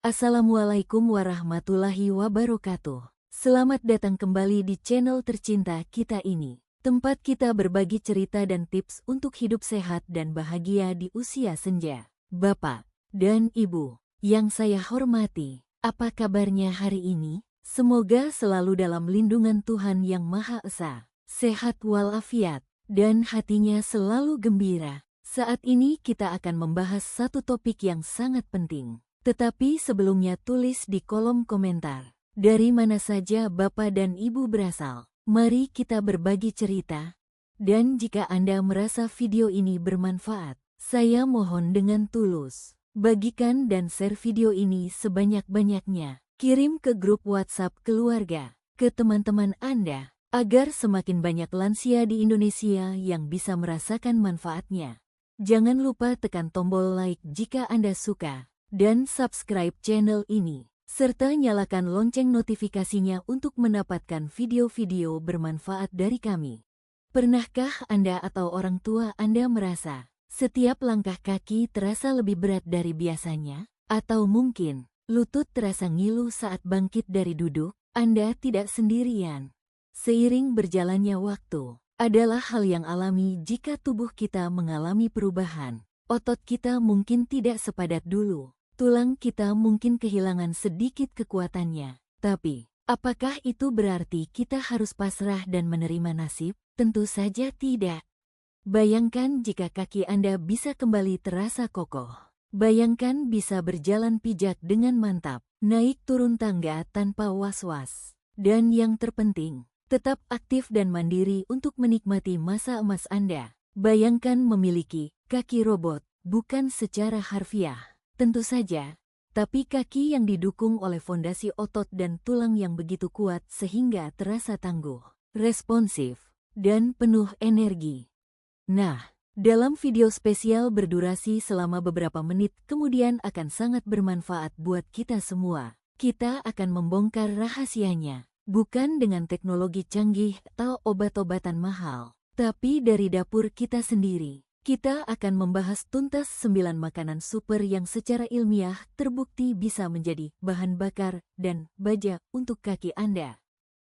Assalamualaikum warahmatullahi wabarakatuh. Selamat datang kembali di channel tercinta kita ini. Tempat kita berbagi cerita dan tips untuk hidup sehat dan bahagia di usia senja. Bapak dan Ibu yang saya hormati, apa kabarnya hari ini? Semoga selalu dalam lindungan Tuhan Yang Maha Esa, sehat walafiat, dan hatinya selalu gembira. Saat ini kita akan membahas satu topik yang sangat penting. Tetapi sebelumnya tulis di kolom komentar, dari mana saja Bapak dan Ibu berasal. Mari kita berbagi cerita. Dan jika Anda merasa video ini bermanfaat, saya mohon dengan tulus, bagikan dan share video ini sebanyak-banyaknya. Kirim ke grup WhatsApp keluarga, ke teman-teman Anda, agar semakin banyak lansia di Indonesia yang bisa merasakan manfaatnya. Jangan lupa tekan tombol like jika Anda suka, dan subscribe channel ini, serta nyalakan lonceng notifikasinya untuk mendapatkan video-video bermanfaat dari kami. Pernahkah Anda atau orang tua Anda merasa setiap langkah kaki terasa lebih berat dari biasanya? Atau mungkin lutut terasa ngilu saat bangkit dari duduk? Anda tidak sendirian. Seiring berjalannya waktu, adalah hal yang alami jika tubuh kita mengalami perubahan. Otot kita mungkin tidak sepadat dulu. Tulang kita mungkin kehilangan sedikit kekuatannya. Tapi, apakah itu berarti kita harus pasrah dan menerima nasib? Tentu saja tidak. Bayangkan jika kaki Anda bisa kembali terasa kokoh. Bayangkan bisa berjalan pijak dengan mantap, naik turun tangga tanpa was-was. Dan yang terpenting, tetap aktif dan mandiri untuk menikmati masa emas Anda. Bayangkan memiliki kaki robot, bukan secara harfiah, tentu saja, tapi kaki yang didukung oleh fondasi otot dan tulang yang begitu kuat sehingga terasa tangguh, responsif, dan penuh energi. Nah, dalam video spesial berdurasi selama beberapa menit kemudian akan sangat bermanfaat buat kita semua. Kita akan membongkar rahasianya. Bukan dengan teknologi canggih atau obat-obatan mahal, tapi dari dapur kita sendiri. Kita akan membahas tuntas 9 makanan super yang secara ilmiah terbukti bisa menjadi bahan bakar dan baja untuk kaki Anda.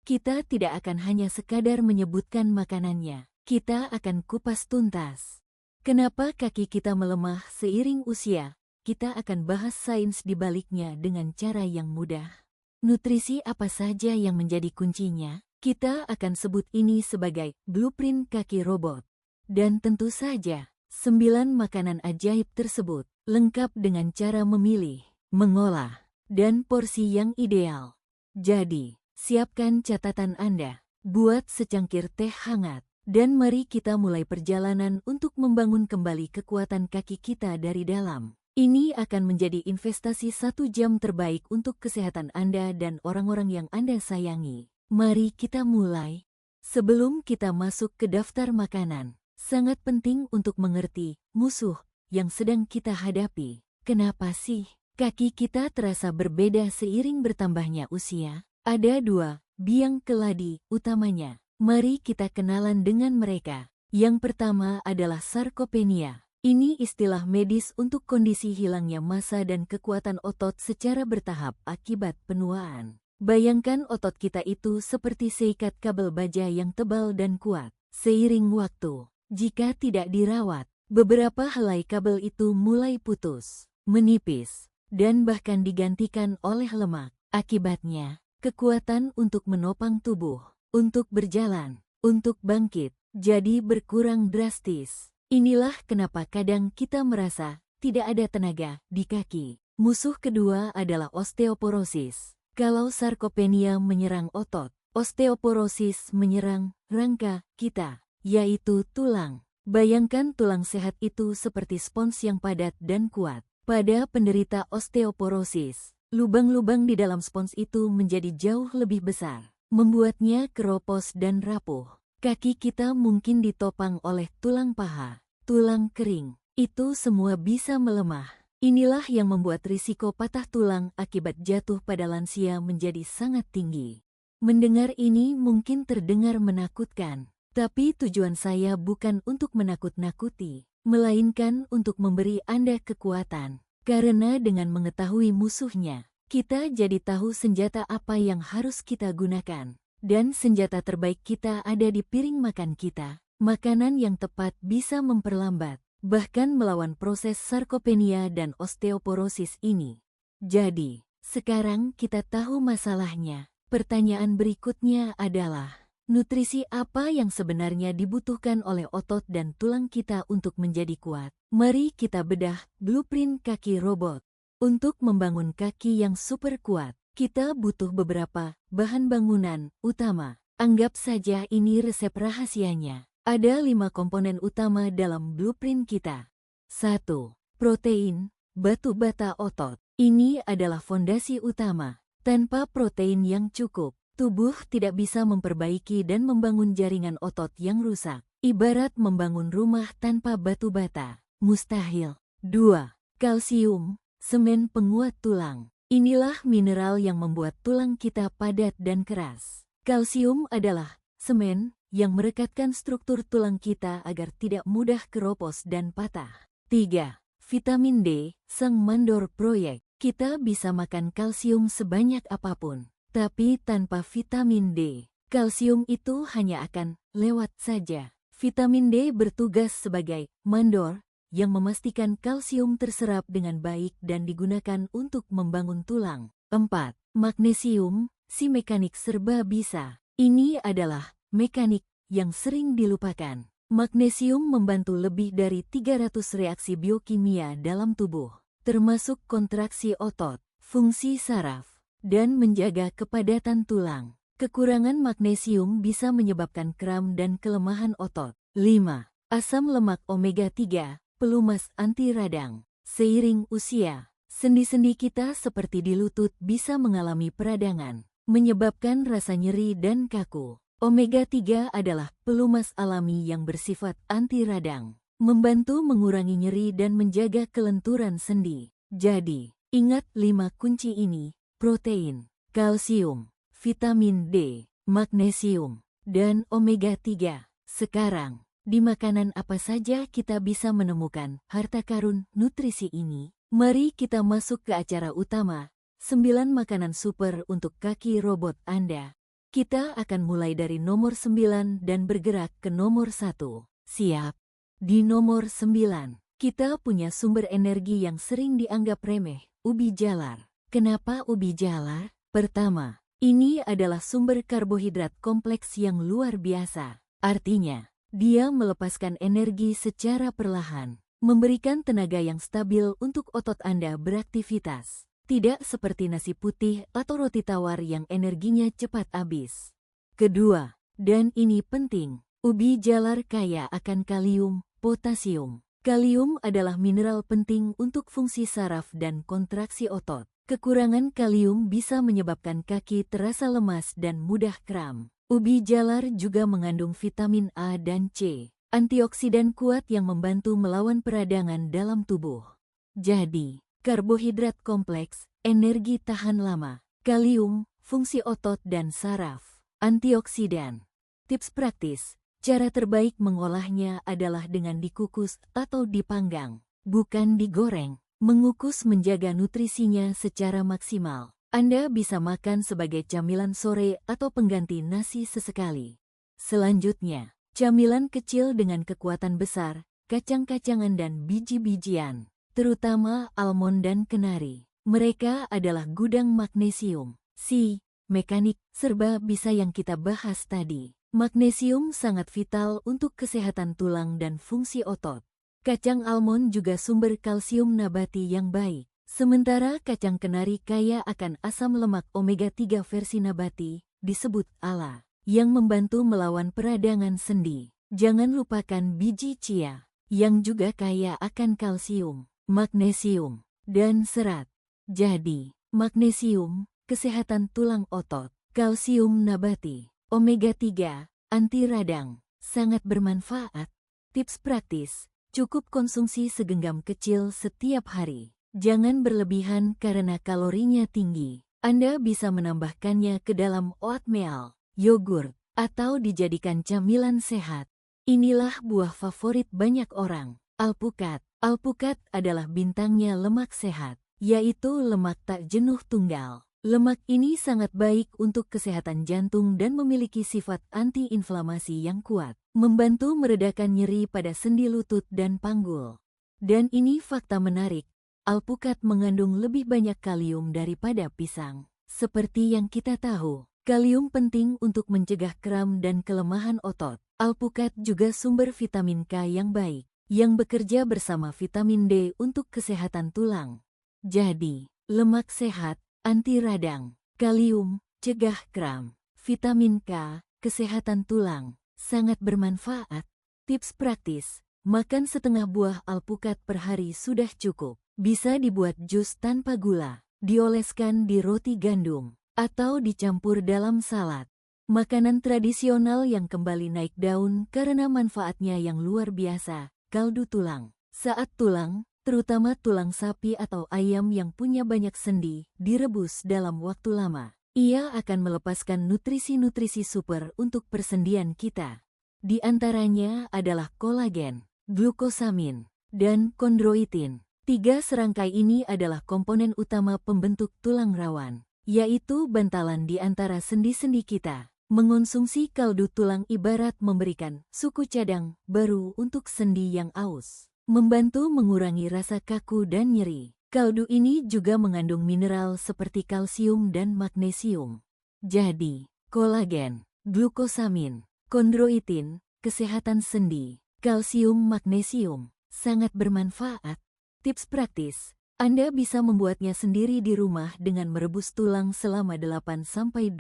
Kita tidak akan hanya sekadar menyebutkan makanannya, kita akan kupas tuntas. Kenapa kaki kita melemah seiring usia? Kita akan bahas sains di baliknya dengan cara yang mudah. Nutrisi apa saja yang menjadi kuncinya? Kita akan sebut ini sebagai blueprint kaki robot. Dan tentu saja, 9 makanan ajaib tersebut, lengkap dengan cara memilih, mengolah, dan porsi yang ideal. Jadi, siapkan catatan Anda, buat secangkir teh hangat, dan mari kita mulai perjalanan untuk membangun kembali kekuatan kaki kita dari dalam. Ini akan menjadi investasi 1 jam terbaik untuk kesehatan Anda dan orang-orang yang Anda sayangi. Mari kita mulai. Sebelum kita masuk ke daftar makanan, sangat penting untuk mengerti musuh yang sedang kita hadapi. Kenapa sih kaki kita terasa berbeda seiring bertambahnya usia? Ada 2 biang keladi utamanya. Mari kita kenalan dengan mereka. Yang pertama adalah sarkopenia. Ini istilah medis untuk kondisi hilangnya massa dan kekuatan otot secara bertahap akibat penuaan. Bayangkan otot kita itu seperti seikat kabel baja yang tebal dan kuat. Seiring waktu, jika tidak dirawat, beberapa helai kabel itu mulai putus, menipis, dan bahkan digantikan oleh lemak. Akibatnya, kekuatan untuk menopang tubuh, untuk berjalan, untuk bangkit, jadi berkurang drastis. Inilah kenapa kadang kita merasa tidak ada tenaga di kaki. Musuh kedua adalah osteoporosis. Kalau sarkopenia menyerang otot, osteoporosis menyerang rangka kita, yaitu tulang. Bayangkan tulang sehat itu seperti spons yang padat dan kuat. Pada penderita osteoporosis, lubang-lubang di dalam spons itu menjadi jauh lebih besar, membuatnya keropos dan rapuh. Kaki kita mungkin ditopang oleh tulang paha, tulang kering. Itu semua bisa melemah. Inilah yang membuat risiko patah tulang akibat jatuh pada lansia menjadi sangat tinggi. Mendengar ini mungkin terdengar menakutkan, tapi tujuan saya bukan untuk menakut-nakuti, melainkan untuk memberi Anda kekuatan. Karena dengan mengetahui musuhnya, kita jadi tahu senjata apa yang harus kita gunakan. Dan senjata terbaik kita ada di piring makan kita. Makanan yang tepat bisa memperlambat, bahkan melawan proses sarkopenia dan osteoporosis ini. Jadi, sekarang kita tahu masalahnya. Pertanyaan berikutnya adalah, nutrisi apa yang sebenarnya dibutuhkan oleh otot dan tulang kita untuk menjadi kuat? Mari kita bedah blueprint kaki robot. Untuk membangun kaki yang super kuat, kita butuh beberapa bahan bangunan utama. Anggap saja ini resep rahasianya. Ada 5 komponen utama dalam blueprint kita. 1. Protein, batu bata otot. Ini adalah fondasi utama. Tanpa protein yang cukup, tubuh tidak bisa memperbaiki dan membangun jaringan otot yang rusak. Ibarat membangun rumah tanpa batu bata. Mustahil. 2. Kalsium, semen penguat tulang. Inilah mineral yang membuat tulang kita padat dan keras. Kalsium adalah semen yang merekatkan struktur tulang kita agar tidak mudah keropos dan patah. 3. Vitamin D, sang mandor proyek. Kita bisa makan kalsium sebanyak apapun, tapi tanpa vitamin D, kalsium itu hanya akan lewat saja. Vitamin D bertugas sebagai mandor yang memastikan kalsium terserap dengan baik dan digunakan untuk membangun tulang. 4. Magnesium, si mekanik serba bisa. Ini adalah mekanik yang sering dilupakan. Magnesium membantu lebih dari 300 reaksi biokimia dalam tubuh, termasuk kontraksi otot, fungsi saraf, dan menjaga kepadatan tulang. Kekurangan magnesium bisa menyebabkan kram dan kelemahan otot. 5. Asam lemak omega 3, pelumas anti radang. Seiring usia, sendi-sendi kita seperti di lutut bisa mengalami peradangan, menyebabkan rasa nyeri dan kaku. Omega 3 adalah pelumas alami yang bersifat anti radang, membantu mengurangi nyeri dan menjaga kelenturan sendi. Jadi, ingat 5 kunci ini: protein, kalsium, vitamin D, magnesium, dan omega 3. Sekarang, di makanan apa saja kita bisa menemukan harta karun nutrisi ini? Mari kita masuk ke acara utama, 9 makanan super untuk kaki robot Anda. Kita akan mulai dari nomor 9 dan bergerak ke nomor 1. Siap? Di nomor 9, kita punya sumber energi yang sering dianggap remeh, ubi jalar. Kenapa ubi jalar? Pertama, ini adalah sumber karbohidrat kompleks yang luar biasa. Artinya, dia melepaskan energi secara perlahan, memberikan tenaga yang stabil untuk otot Anda beraktivitas. Tidak seperti nasi putih atau roti tawar yang energinya cepat habis. Kedua, dan ini penting, ubi jalar kaya akan kalium, potasium. Kalium adalah mineral penting untuk fungsi saraf dan kontraksi otot. Kekurangan kalium bisa menyebabkan kaki terasa lemas dan mudah kram. Ubi jalar juga mengandung vitamin A dan C, antioksidan kuat yang membantu melawan peradangan dalam tubuh. Jadi, karbohidrat kompleks, energi tahan lama, kalium, fungsi otot dan saraf, antioksidan. Tips praktis, cara terbaik mengolahnya adalah dengan dikukus atau dipanggang, bukan digoreng. Mengukus menjaga nutrisinya secara maksimal. Anda bisa makan sebagai camilan sore atau pengganti nasi sesekali. Selanjutnya, camilan kecil dengan kekuatan besar, kacang-kacangan dan biji-bijian, terutama almond dan kenari. Mereka adalah gudang magnesium. Si mekanik serba bisa yang kita bahas tadi. Magnesium sangat vital untuk kesehatan tulang dan fungsi otot. Kacang almond juga sumber kalsium nabati yang baik. Sementara kacang kenari kaya akan asam lemak omega 3 versi nabati, disebut ALA, yang membantu melawan peradangan sendi. Jangan lupakan biji chia, yang juga kaya akan kalsium, magnesium, dan serat. Jadi, magnesium, kesehatan tulang otot, kalsium nabati, omega 3, anti radang, sangat bermanfaat. Tips praktis, cukup konsumsi segenggam kecil setiap hari. Jangan berlebihan karena kalorinya tinggi. Anda bisa menambahkannya ke dalam oatmeal, yogurt, atau dijadikan camilan sehat. Inilah buah favorit banyak orang, alpukat. Alpukat adalah bintangnya lemak sehat, yaitu lemak tak jenuh tunggal. Lemak ini sangat baik untuk kesehatan jantung dan memiliki sifat anti-inflamasi yang kuat, membantu meredakan nyeri pada sendi lutut dan panggul. Dan ini fakta menarik, alpukat mengandung lebih banyak kalium daripada pisang. Seperti yang kita tahu, kalium penting untuk mencegah kram dan kelemahan otot. Alpukat juga sumber vitamin K yang baik, yang bekerja bersama vitamin D untuk kesehatan tulang. Jadi, lemak sehat, anti radang, kalium, cegah kram, vitamin K, kesehatan tulang, sangat bermanfaat. Tips praktis, makan setengah buah alpukat per hari sudah cukup. Bisa dibuat jus tanpa gula, dioleskan di roti gandum, atau dicampur dalam salad. Makanan tradisional yang kembali naik daun karena manfaatnya yang luar biasa, kaldu tulang. Saat tulang, terutama tulang sapi atau ayam yang punya banyak sendi, direbus dalam waktu lama, ia akan melepaskan nutrisi-nutrisi super untuk persendian kita. Di antaranya adalah kolagen, glukosamin, dan kondroitin. 3 serangkai ini adalah komponen utama pembentuk tulang rawan, yaitu bantalan di antara sendi-sendi kita. Mengonsumsi kaldu tulang ibarat memberikan suku cadang baru untuk sendi yang aus, membantu mengurangi rasa kaku dan nyeri. Kaldu ini juga mengandung mineral seperti kalsium dan magnesium. Jadi, kolagen, glukosamin, kondroitin, kesehatan sendi, kalsium, magnesium, sangat bermanfaat. Tips praktis, Anda bisa membuatnya sendiri di rumah dengan merebus tulang selama 8-12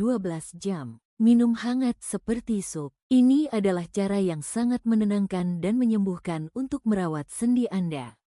jam. Minum hangat seperti sup. Ini adalah cara yang sangat menenangkan dan menyembuhkan untuk merawat sendi Anda.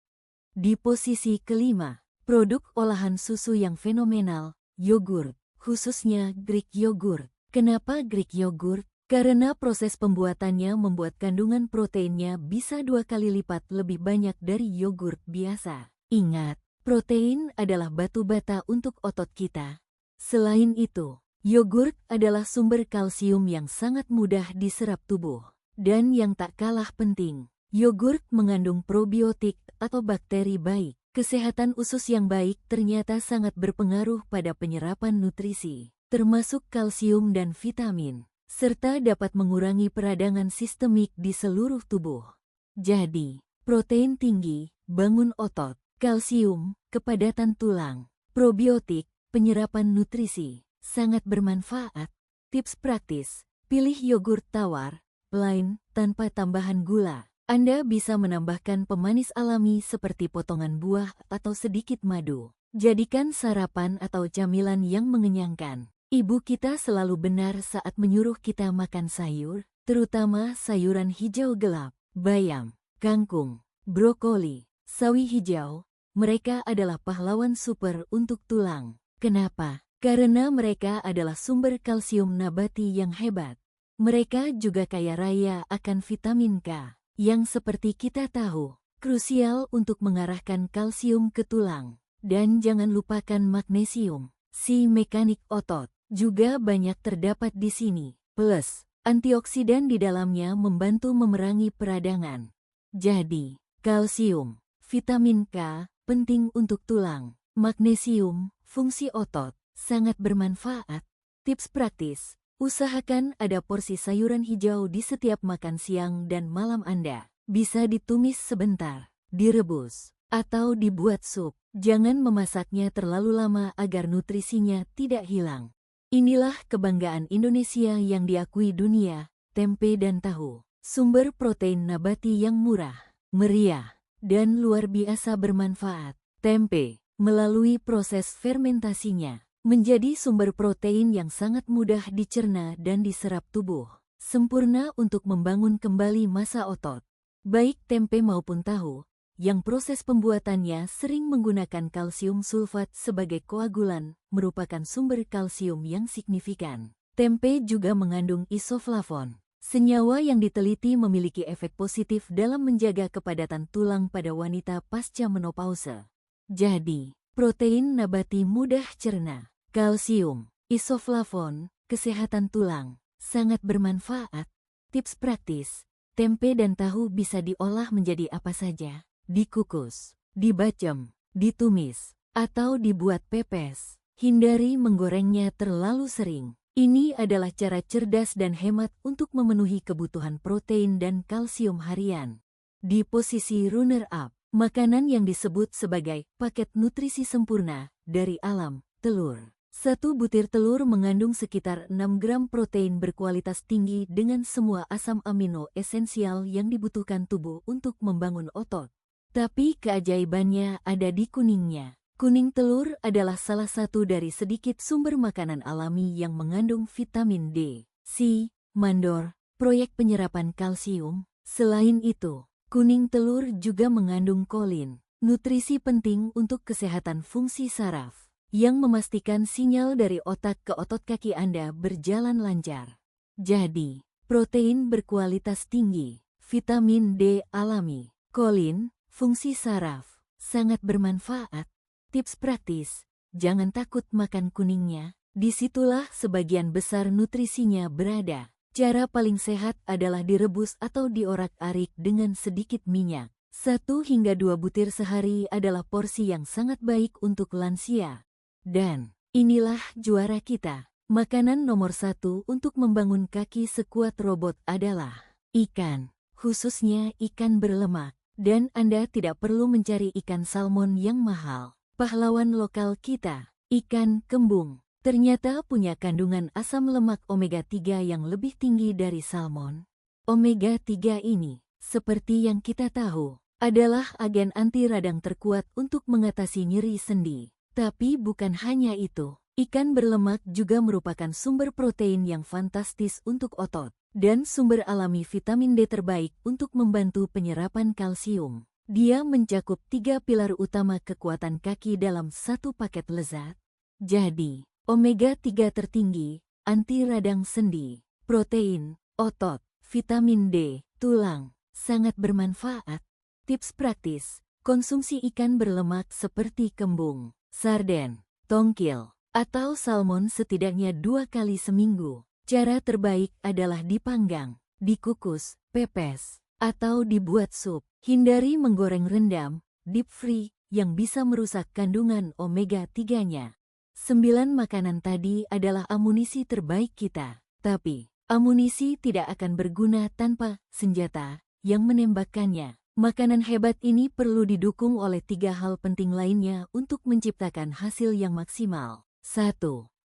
Di posisi kelima, produk olahan susu yang fenomenal, yogurt, khususnya Greek yogurt. Kenapa Greek yogurt? Karena proses pembuatannya membuat kandungan proteinnya bisa 2 kali lipat lebih banyak dari yogurt biasa. Ingat, protein adalah batu bata untuk otot kita. Selain itu, yogurt adalah sumber kalsium yang sangat mudah diserap tubuh. Dan yang tak kalah penting, yogurt mengandung probiotik atau bakteri baik. Kesehatan usus yang baik ternyata sangat berpengaruh pada penyerapan nutrisi, termasuk kalsium dan vitamin, serta dapat mengurangi peradangan sistemik di seluruh tubuh. Jadi, protein tinggi, bangun otot, kalsium, kepadatan tulang, probiotik, penyerapan nutrisi, sangat bermanfaat. Tips praktis, pilih yogurt tawar, plain, tanpa tambahan gula. Anda bisa menambahkan pemanis alami seperti potongan buah atau sedikit madu. Jadikan sarapan atau camilan yang mengenyangkan. Ibu kita selalu benar saat menyuruh kita makan sayur, terutama sayuran hijau gelap, bayam, kangkung, brokoli, sawi hijau. Mereka adalah pahlawan super untuk tulang. Kenapa? Karena mereka adalah sumber kalsium nabati yang hebat. Mereka juga kaya raya akan vitamin K, yang seperti kita tahu, krusial untuk mengarahkan kalsium ke tulang. Dan jangan lupakan magnesium, si mekanik otot, juga banyak terdapat di sini. Plus, antioksidan di dalamnya membantu memerangi peradangan. Jadi, kalsium, vitamin K, penting untuk tulang. Magnesium, fungsi otot, sangat bermanfaat. Tips praktis, usahakan ada porsi sayuran hijau di setiap makan siang dan malam Anda. Bisa ditumis sebentar, direbus, atau dibuat sup. Jangan memasaknya terlalu lama agar nutrisinya tidak hilang. Inilah kebanggaan Indonesia yang diakui dunia, tempe dan tahu. Sumber protein nabati yang murah, meriah, dan luar biasa bermanfaat. Tempe, melalui proses fermentasinya, menjadi sumber protein yang sangat mudah dicerna dan diserap tubuh. Sempurna untuk membangun kembali massa otot. Baik tempe maupun tahu, yang proses pembuatannya sering menggunakan kalsium sulfat sebagai koagulan, merupakan sumber kalsium yang signifikan. Tempe juga mengandung isoflavon, senyawa yang diteliti memiliki efek positif dalam menjaga kepadatan tulang pada wanita pasca menopause. Jadi, protein nabati mudah cerna, kalsium, isoflavon, kesehatan tulang, sangat bermanfaat. Tips praktis, tempe dan tahu bisa diolah menjadi apa saja. dikukus, dibacem, ditumis, atau dibuat pepes. Hindari menggorengnya terlalu sering. Ini adalah cara cerdas dan hemat untuk memenuhi kebutuhan protein dan kalsium harian. Di posisi runner-up, makanan yang disebut sebagai paket nutrisi sempurna dari alam, telur. Satu butir telur mengandung sekitar 6 gram protein berkualitas tinggi dengan semua asam amino esensial yang dibutuhkan tubuh untuk membangun otot. Tapi keajaibannya ada di kuningnya. Kuning telur adalah salah satu dari sedikit sumber makanan alami yang mengandung vitamin D, C, mandor, proyek penyerapan kalsium. Selain itu, kuning telur juga mengandung kolin, nutrisi penting untuk kesehatan fungsi saraf, yang memastikan sinyal dari otak ke otot kaki Anda berjalan lancar. Jadi, protein berkualitas tinggi, vitamin D alami, kolin, fungsi saraf, sangat bermanfaat. Tips praktis, jangan takut makan kuningnya, disitulah sebagian besar nutrisinya berada. Cara paling sehat adalah direbus atau diorak-arik dengan sedikit minyak. 1 hingga 2 butir sehari adalah porsi yang sangat baik untuk lansia. Dan inilah juara kita. Makanan nomor 1 untuk membangun kaki sekuat robot adalah ikan, khususnya ikan berlemak. Dan Anda tidak perlu mencari ikan salmon yang mahal. Pahlawan lokal kita, ikan kembung, ternyata punya kandungan asam lemak omega 3 yang lebih tinggi dari salmon. Omega 3 ini, seperti yang kita tahu, adalah agen anti radang terkuat untuk mengatasi nyeri sendi. Tapi bukan hanya itu, ikan berlemak juga merupakan sumber protein yang fantastis untuk otot, dan sumber alami vitamin D terbaik untuk membantu penyerapan kalsium. Dia mencakup 3 pilar utama kekuatan kaki dalam satu paket lezat. Jadi, omega 3 tertinggi, anti radang sendi, protein, otot, vitamin D, tulang, sangat bermanfaat. Tips praktis, konsumsi ikan berlemak seperti kembung, sarden, tongkil, atau salmon setidaknya 2 kali seminggu. Cara terbaik adalah dipanggang, dikukus, pepes, atau dibuat sup. Hindari menggoreng rendam, deep fry, yang bisa merusak kandungan omega 3-nya. 9 makanan tadi adalah amunisi terbaik kita. Tapi, amunisi tidak akan berguna tanpa senjata yang menembakkannya. Makanan hebat ini perlu didukung oleh 3 hal penting lainnya untuk menciptakan hasil yang maksimal. 1.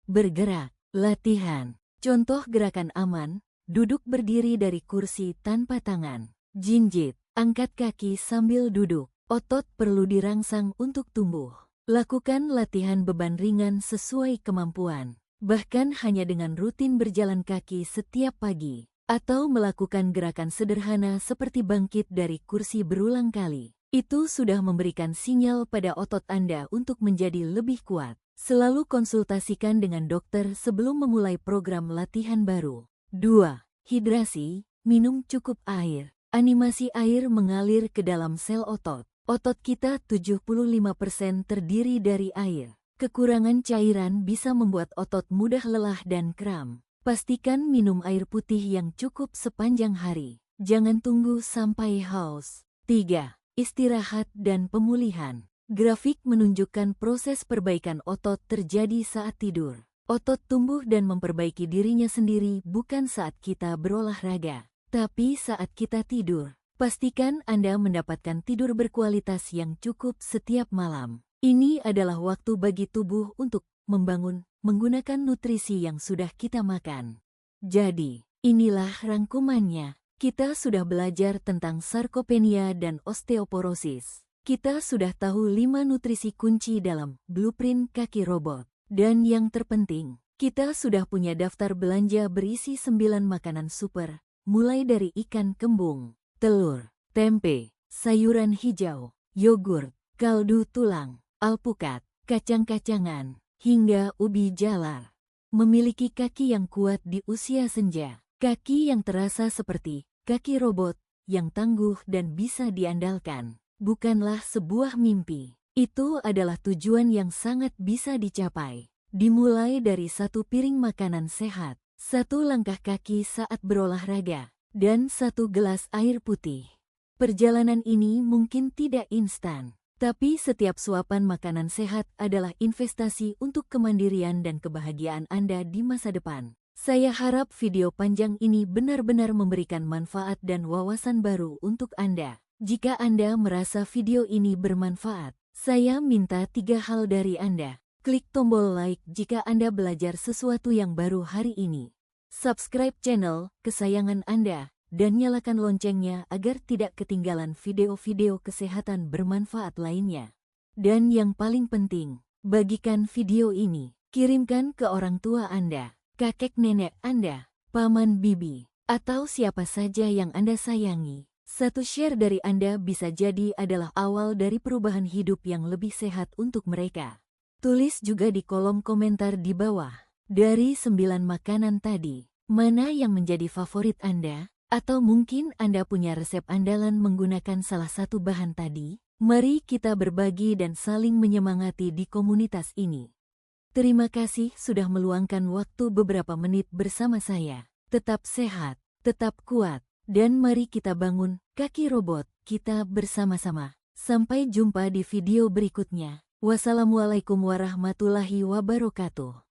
Bergerak, latihan. Contoh gerakan aman, duduk berdiri dari kursi tanpa tangan. Jinjit, angkat kaki sambil duduk. Otot perlu dirangsang untuk tumbuh. Lakukan latihan beban ringan sesuai kemampuan. Bahkan hanya dengan rutin berjalan kaki setiap pagi. Atau melakukan gerakan sederhana seperti bangkit dari kursi berulang kali. Itu sudah memberikan sinyal pada otot Anda untuk menjadi lebih kuat. Selalu konsultasikan dengan dokter sebelum memulai program latihan baru. 2. Hidrasi, minum cukup air. Animasi air mengalir ke dalam sel otot. Otot kita 75% terdiri dari air. Kekurangan cairan bisa membuat otot mudah lelah dan kram. Pastikan minum air putih yang cukup sepanjang hari. Jangan tunggu sampai haus. 3. Istirahat dan pemulihan. Grafik menunjukkan proses perbaikan otot terjadi saat tidur. Otot tumbuh dan memperbaiki dirinya sendiri bukan saat kita berolahraga. Tapi saat kita tidur, pastikan Anda mendapatkan tidur berkualitas yang cukup setiap malam. Ini adalah waktu bagi tubuh untuk membangun menggunakan nutrisi yang sudah kita makan. Jadi, inilah rangkumannya. Kita sudah belajar tentang sarkopenia dan osteoporosis. Kita sudah tahu 5 nutrisi kunci dalam blueprint kaki robot. Dan yang terpenting, kita sudah punya daftar belanja berisi 9 makanan super. Mulai dari ikan kembung, telur, tempe, sayuran hijau, yogurt, kaldu tulang, alpukat, kacang-kacangan, hingga ubi jalar. Memiliki kaki yang kuat di usia senja, kaki yang terasa seperti kaki robot yang tangguh dan bisa diandalkan, bukanlah sebuah mimpi. Itu adalah tujuan yang sangat bisa dicapai. Dimulai dari 1 piring makanan sehat, 1 langkah kaki saat berolahraga, dan 1 gelas air putih. Perjalanan ini mungkin tidak instan, tapi setiap suapan makanan sehat adalah investasi untuk kemandirian dan kebahagiaan Anda di masa depan. Saya harap video panjang ini benar-benar memberikan manfaat dan wawasan baru untuk Anda. Jika Anda merasa video ini bermanfaat, saya minta 3 hal dari Anda. Klik tombol like jika Anda belajar sesuatu yang baru hari ini. Subscribe channel kesayangan Anda, dan nyalakan loncengnya agar tidak ketinggalan video-video kesehatan bermanfaat lainnya. Dan yang paling penting, bagikan video ini, kirimkan ke orang tua Anda, kakek nenek Anda, paman bibi, atau siapa saja yang Anda sayangi. Satu share dari Anda bisa jadi adalah awal dari perubahan hidup yang lebih sehat untuk mereka. Tulis juga di kolom komentar di bawah, dari 9 makanan tadi, mana yang menjadi favorit Anda? Atau mungkin Anda punya resep andalan menggunakan salah satu bahan tadi? Mari kita berbagi dan saling menyemangati di komunitas ini. Terima kasih sudah meluangkan waktu beberapa menit bersama saya. Tetap sehat, tetap kuat, dan mari kita bangun kaki robot kita bersama-sama. Sampai jumpa di video berikutnya. Wassalamualaikum warahmatullahi wabarakatuh.